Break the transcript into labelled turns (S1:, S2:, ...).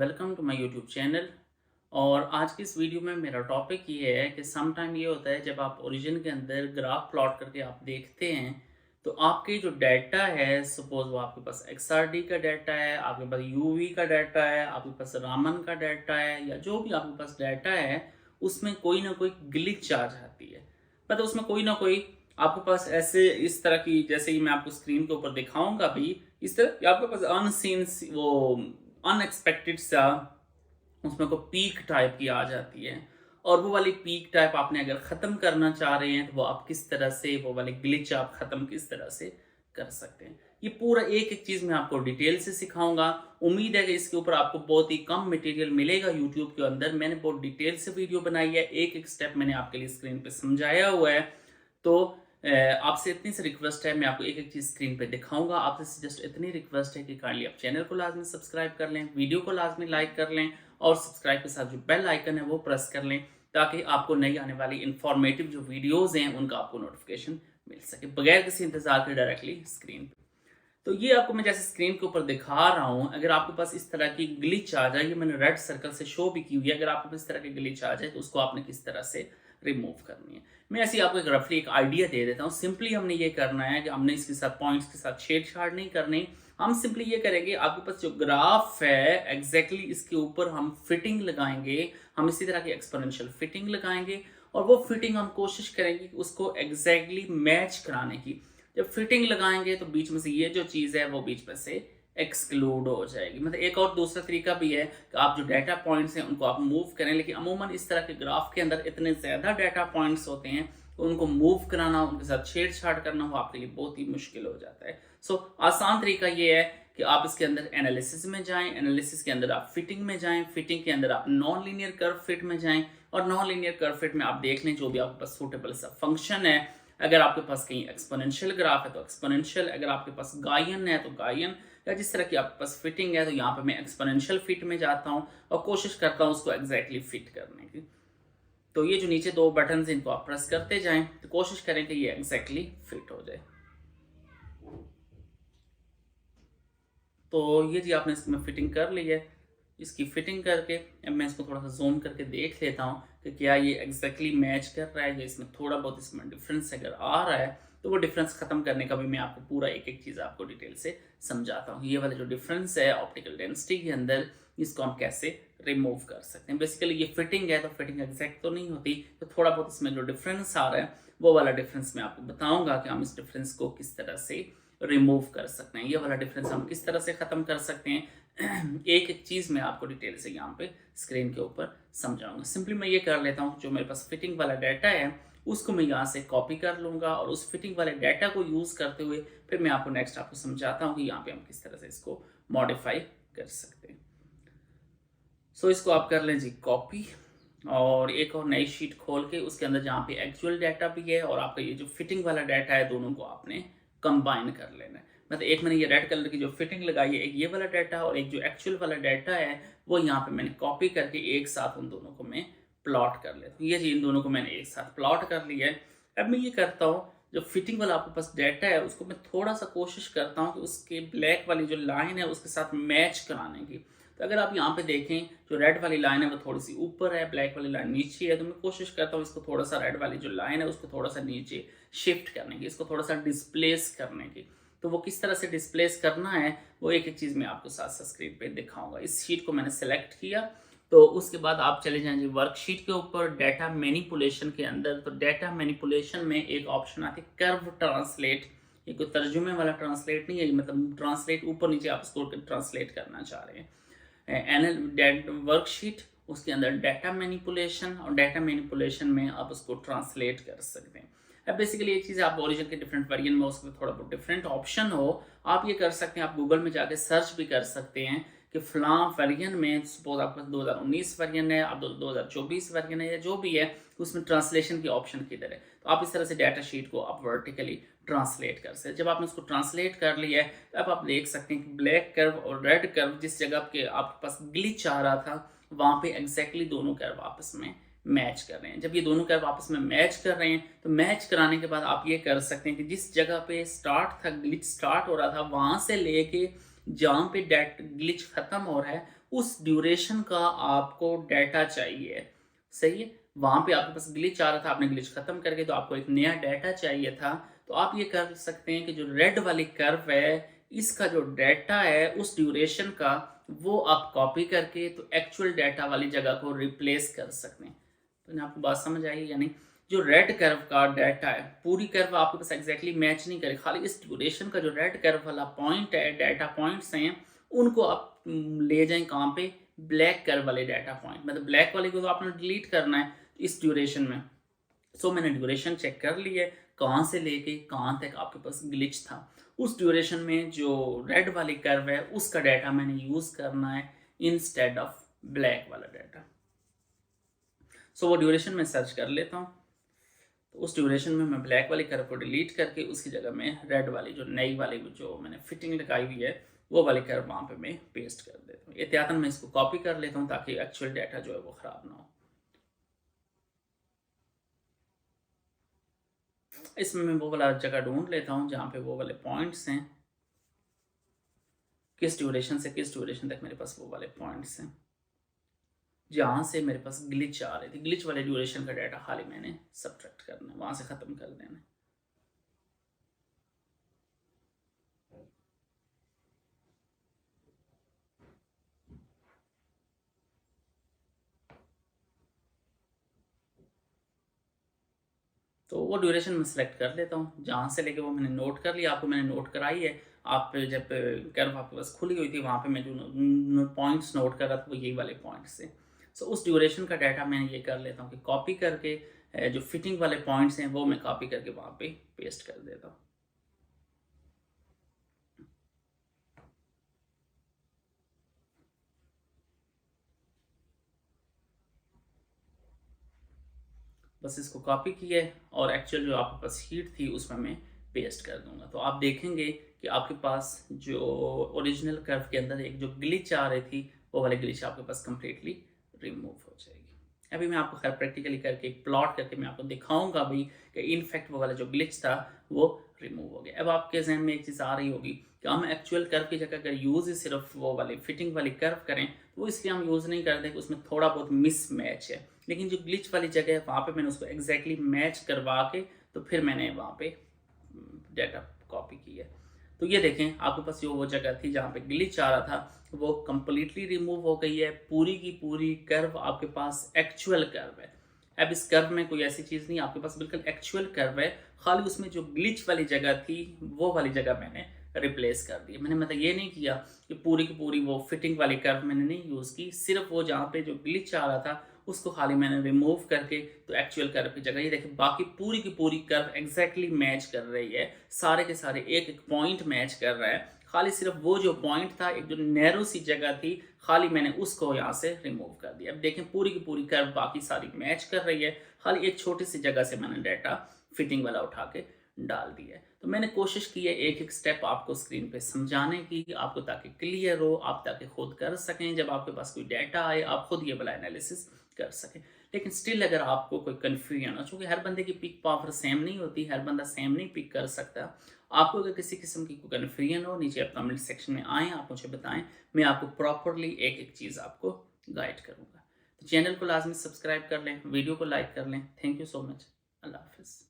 S1: Welcome to my YouTube channel. और आज की इस वीडियो में मेरा टॉपिक ये है कि सम टाइम ये होता है जब आप ओरिजिन के अंदर ग्राफ प्लॉट करके आप देखते हैं तो आपके जो डाटा है, सपोज वो आपके पास XRD का डाटा है, आपके पास UV का डाटा है, आपके पास रामन का डाटा है, या जो भी आपके पास डाटा है उसमें कोई ना कोई ग्लिच आ जाती है। मतलब उसमें कोई ना कोई आपके पास ऐसे इस तरह की, जैसे कि मैं आपको स्क्रीन के ऊपर दिखाऊंगा भी, इस तरह की आपके पास अनसीन वो अनएक्सपेक्टेड सा उसमें को पीक टाइप की आ जाती है। और वो वाली पीक टाइप आपने अगर ख़त्म करना चाह रहे हैं तो वो आप किस तरह से, वो वाले ग्लिच आप ख़त्म किस तरह से कर सकते हैं, ये पूरा एक एक चीज़ मैं आपको डिटेल से सिखाऊंगा। उम्मीद है कि इसके ऊपर आपको बहुत ही कम मटेरियल मिलेगा यूट्यूब के अंदर। मैंने बहुत डिटेल से वीडियो बनाई है, एक एक स्टेप मैंने आपके लिए स्क्रीन पे समझाया हुआ है। तो आपसे इतनी सी रिक्वेस्ट है, मैं आपको एक एक चीज़ स्क्रीन पे दिखाऊंगा। आपसे जस्ट इतनी रिक्वेस्ट है कि काइंडली आप चैनल को लाजमी सब्सक्राइब कर लें, वीडियो को लाजमी लाइक कर लें, और सब्सक्राइब के साथ जो बेल आइकन है वो प्रेस कर लें, ताकि आपको नई आने वाली इंफॉर्मेटिव जो वीडियोज़ हैं उनका आपको नोटिफिकेशन मिल सके बगैर किसी इंतजार के, डायरेक्टली स्क्रीन पे। तो ये आपको मैं जैसे स्क्रीन के ऊपर दिखा रहा हूँ, अगर आपके पास इस तरह की ग्लिच आ जाए, ये मैंने रेड सर्कल से शो भी की हुई है, अगर आपके पास इस तरह की ग्लिच आ जाए तो उसको आपने किस तरह से रिमूव करनी है। मैं ऐसे ही आपको एक रफली एक आइडिया दे देता हूँ। सिंपली हमने ये करना है कि हमने इसके साथ पॉइंट्स के साथ छेड़छाड़ नहीं करनी। हम सिंपली ये करेंगे, आपके पास जो ग्राफ है एग्जैक्टली इसके ऊपर हम फिटिंग लगाएंगे, हम इसी तरह की एक्सपोनेंशियल फिटिंग लगाएंगे, और वो फिटिंग हम कोशिश करेंगे कि उसको एग्जैक्टली मैच कराने की। जब फिटिंग लगाएंगे तो बीच में से ये जो चीज़ है वो बीच में से एक्सक्लूड हो जाएगी। मतलब एक और दूसरा तरीका भी है कि आप जो डाटा पॉइंट्स हैं उनको आप मूव करें, लेकिन अमूमन इस तरह के ग्राफ के अंदर इतने ज़्यादा डाटा पॉइंट्स होते हैं तो उनको मूव कराना, उनके साथ छेड़छाड़ करना वो आपके लिए बहुत ही मुश्किल हो जाता है। सो आसान तरीका ये है कि आप इसके अंदर एनालिसिस में जाएं, एनालिसिस के अंदर आप फिटिंग में जाएं, फिटिंग के अंदर आप नॉन लीनियर कर्व फिट में जाएं, और नॉन लीनियर कर्व फिट में आप देख लें जो भी आपके पास सूटेबल सा फंक्शन है। अगर आपके पास कहीं एक्सपोनेंशियल ग्राफ है तो एक्सपोनेंशियल, अगर आपके पास गायन है तो गायन, या जिस तरह की आपके पास फिटिंग है तो यहाँ पे मैं एक्सपोनेंशियल फिट में जाता हूँ और कोशिश करता हूँ उसको एग्जैक्टली फिट करने की। तो ये जो नीचे दो बटन हैं इनको आप प्रेस करते जाएं तो कोशिश करें कि ये एग्जैक्टली फिट हो जाए। तो ये जी आपने इसमें फिटिंग कर ली है। इसकी फिटिंग करके अब मैं इसको थोड़ा सा जूम करके देख लेता हूँ कि क्या ये एग्जैक्टली मैच कर रहा है, या इसमें थोड़ा बहुत इसमें डिफरेंस अगर आ रहा है तो वो डिफरेंस खत्म करने का भी मैं आपको पूरा एक एक चीज़ आपको डिटेल से समझाता हूँ। ये वाला जो डिफरेंस है ऑप्टिकल डेंसिटी के अंदर, इसको हम कैसे रिमूव कर सकते हैं। बेसिकली ये फिटिंग है तो फिटिंग एग्जैक्ट तो नहीं होती, तो थोड़ा बहुत इसमें जो डिफरेंस आ रहा है वो वाला डिफरेंस मैं आपको बताऊंगा कि हम इस डिफरेंस को किस तरह से रिमूव कर सकते हैं। ये वाला डिफरेंस हम किस तरह से ख़त्म कर सकते हैं एक एक चीज़ मैं आपको डिटेल से यहाँ पे स्क्रीन के ऊपर समझाऊंगा। सिंपली मैं ये कर लेता हूँ, जो मेरे पास फिटिंग वाला डाटा है उसको मैं यहाँ से कॉपी कर लूँगा, और उस फिटिंग वाले डाटा को यूज़ करते हुए फिर मैं आपको नेक्स्ट आपको समझाता हूँ कि यहाँ पे हम किस तरह से इसको मॉडिफाई कर सकते हैं। सो इसको आप कर लें जी कॉपी, और एक और नई शीट खोल के उसके अंदर जहाँ पे एक्चुअल डाटा भी है और आपका ये जो फिटिंग वाला डाटा है, दोनों को आपने कंबाइन कर लेना है। मतलब एक मैंने ये रेड कलर की जो फिटिंग लगाई है, एक ये वाला डाटा और एक जो एक्चुअल वाला डाटा है वो यहाँ पे मैंने कॉपी करके एक साथ उन दोनों को मैं प्लॉट कर लेता हूँ। ये जी इन दोनों को मैंने एक साथ प्लॉट कर लिया है। अब मैं ये करता हूँ, जो फिटिंग वाला आपके पास डाटा है उसको मैं थोड़ा सा कोशिश करता हूँ कि उसके ब्लैक वाली जो लाइन है उसके साथ मैच कराने की। तो अगर आप यहाँ पे देखें, जो रेड वाली लाइन है वो थोड़ी सी ऊपर है, ब्लैक वाली लाइन नीचे है, तो मैं कोशिश करता हूँ इसको थोड़ा सा, रेड वाली जो लाइन है उसको थोड़ा सा नीचे शिफ्ट करने की, इसको थोड़ा सा डिस्प्लेस करने की। तो वो किस तरह से डिस्प्लेस करना है वो एक एक चीज़ मैं आपको साथ साथ स्क्रीन पे दिखाऊंगा। इस शीट को मैंने सेलेक्ट किया, तो उसके बाद आप चले जाएंगे वर्कशीट के ऊपर, डाटा मैनिपुलेशन के अंदर। तो डाटा मैनिपुलेशन में एक ऑप्शन आती है कर्व ट्रांसलेट। ये कोई तर्जुमे वाला ट्रांसलेट नहीं है, मतलब ट्रांसलेट ऊपर नीचे आप इसको ट्रांसलेट करना चाह रहे हैं। वर्कशीट, उसके अंदर डाटा मैनिपुलेशन, और डाटा मैनिपुलेशन में आप उसको ट्रांसलेट कर सकते हैं। अब बेसिकली एक चीज़, आप ओरिजिन के डिफरेंट वेरिएंट में उसमें थोड़ा बहुत डिफरेंट ऑप्शन हो, आप ये कर सकते हैं, आप गूगल में जाके सर्च भी कर सकते हैं कि फलां वेरिएंट में, सपोज आपके पास 2019 वेरिएंट है, आप 2024 वेरिएंट है, या जो भी है उसमें ट्रांसलेशन की ऑप्शन किधर है। तो आप इस तरह से डाटा शीट को आप वर्टिकली ट्रांसलेट कर सकते हैं। जब आपने उसको ट्रांसलेट कर लिया है, अब आप देख सकते हैं कि ब्लैक कर्व और रेड कर्व, जिस जगह के आपके पास ग्लिच आ रहा था वहाँ पे एग्जैक्टली दोनों कर्व आपस में मैच कर रहे हैं। जब ये दोनों कर्व आपस में मैच कर रहे हैं तो मैच कराने के बाद आप ये कर सकते हैं कि जिस जगह पे स्टार्ट था, ग्लिच स्टार्ट हो रहा था, वहाँ से लेके जहाँ पे डेट ग्लिच खत्म हो रहा है उस ड्यूरेशन का आपको डाटा चाहिए, सही है? वहाँ पे आपके पास ग्लिच आ रहा था, आपने ग्लिच खत्म करके तो आपको एक नया डाटा चाहिए था, तो आप ये कर सकते हैं कि जो रेड वाली कर्व है, इसका जो डाटा है उस ड्यूरेशन का, वो आप कॉपी करके तो एक्चुअल डाटा वाली जगह को रिप्लेस कर सकते हैं। तो आपको बात समझ आई या नहीं? जो रेड कर्व का डाटा है, पूरी कर्व आपके पास एग्जैक्टली मैच नहीं करे, खाली इस ड्यूरेशन का जो रेड कर्व वाला पॉइंट है, डाटा पॉइंट्स हैं, उनको आप ले जाएं कहाँ पे? ब्लैक कर्व वाले डाटा पॉइंट, मतलब ब्लैक वाले को तो आपने डिलीट करना है इस ड्यूरेशन में। सो मैंने ड्यूरेशन चेक कर ली है, कहाँ से लेके कहाँ तक आपके पास ग्लिच था। उस ड्यूरेशन में जो रेड वाली कर्व है उसका डाटा मैंने यूज़ करना है इंस्टेड ऑफ ब्लैक वाला डाटा। सो वो ड्यूरेशन में सर्च कर लेता हूँ, तो उस ड्यूरेशन में मैं ब्लैक वाली कर्व को डिलीट करके उसकी जगह में रेड वाली जो नई वाली जो मैंने फिटिंग लगाई हुई है वो वाली कर्व वहाँ पे मैं पेस्ट कर देता हूँ। एहतियातन मैं इसको कॉपी कर लेता हूँ ताकि एक्चुअल डाटा जो है वो ख़राब ना हो। इसमें मैं वो वाला जगह ढूंढ लेता हूँ जहाँ पे वो वाले पॉइंट्स हैं, किस ड्यूरेशन से किस ड्यूरेशन तक मेरे पास वो वाले पॉइंट्स हैं जहाँ से मेरे पास ग्लिच आ रही थी। ग्लिच वाले ड्यूरेशन का डाटा खाली मैंने सब्ट्रैक्ट करना है, वहाँ से ख़त्म कर देना है। तो वो ड्यूरेशन मैं सेलेक्ट कर लेता हूँ, जहाँ से लेके वो मैंने नोट कर लिया, आपको मैंने नोट कराई है। आप जब कर्व आपके पास खुली हुई थी वहाँ पे मैं जो पॉइंट्स नोट कर रहा था वो यही वाले पॉइंट्स थे। सो उस ड्यूरेशन का डाटा मैं ये कर लेता हूँ कि कॉपी करके जो फिटिंग वाले पॉइंट्स हैं वो मैं कॉपी करके वहाँ पे पेस्ट कर देता हूँ। बस इसको कॉपी किया और एक्चुअल जो आपके पास शीट थी उसमें मैं पेस्ट कर दूंगा। तो आप देखेंगे कि आपके पास जो ओरिजिनल कर्व के अंदर एक जो ग्लिच आ रही थी वो वाली ग्लिच आपके पास कंप्लीटली रिमूव हो जाएगी। अभी मैं आपको खैर प्रैक्टिकली करके एक प्लॉट करके मैं आपको दिखाऊंगा भाई कि इनफैक्ट वो वाला जो ग्लिच था वो रिमूव हो गया। अब आपके जहन में एक चीज़ आ रही होगी कि हम एक्चुअल कर्व की जगह अगर यूज़ ही सिर्फ वो वाली फिटिंग वाली कर्व करें तो इसलिए हम यूज़ नहीं करते कि उसमें थोड़ा बहुत मिस मैच है, लेकिन जो ग्लिच वाली जगह है वहाँ पे मैंने उसको एग्जैक्टली मैच करवा के तो फिर मैंने वहाँ पे डाटा कॉपी किया। तो ये देखें आपके पास जो वो जगह थी जहाँ पे ग्लिच आ रहा था वो कम्प्लीटली रिमूव हो गई है। पूरी की पूरी कर्व आपके पास एक्चुअल कर्व है। अब इस कर्व में कोई ऐसी चीज़ नहीं, आपके पास बिल्कुल एक्चुअल कर्व है, खाली उसमें जो ग्लिच वाली जगह थी वो वाली जगह मैंने रिप्लेस कर दी। मैंने मतलब ये नहीं किया कि पूरी की पूरी वो फिटिंग वाली कर्व मैंने नहीं यूज़ की, सिर्फ वो जहाँ पे जो ग्लिच आ रहा था उसको खाली मैंने रिमूव करके तो एक्चुअल कर्व की जगह ये देखिए बाकी पूरी की पूरी कर्व एग्जैक्टली मैच कर रही है। सारे के सारे एक एक पॉइंट मैच कर रहा है, खाली सिर्फ वो जो पॉइंट था एक जो नैरो सी जगह थी खाली मैंने उसको यहाँ से रिमूव कर दिया। अब देखें पूरी की पूरी कर्व बाकी सारी मैच कर रही है, खाली एक छोटी सी जगह से मैंने डाटा फिटिंग वाला उठा के डाल दिया है। तो मैंने कोशिश की है एक एक स्टेप आपको स्क्रीन पे समझाने की, आपको ताकि क्लियर हो, आप ताकि खुद कर सकें, जब आपके पास कोई डाटा आए आप खुद ये वाला एनालिसिस कर सकें। लेकिन स्टिल अगर आपको कोई कन्फ्यूजन हो, चूँकि हर बंदे की पिक पावर सेम नहीं होती, हर बंदा सेम नहीं पिक कर सकता, आपको अगर किसी किस्म की कोई कन्फ्यूजन हो नीचे आप कमेंट सेक्शन में आएँ, आप मुझे बताएं, मैं आपको प्रॉपरली एक एक चीज़ आपको गाइड करूँगा। तो चैनल को लाजमी सब्सक्राइब कर लें, वीडियो को लाइक कर लें। Thank you so much. अल्लाह हाफिज़।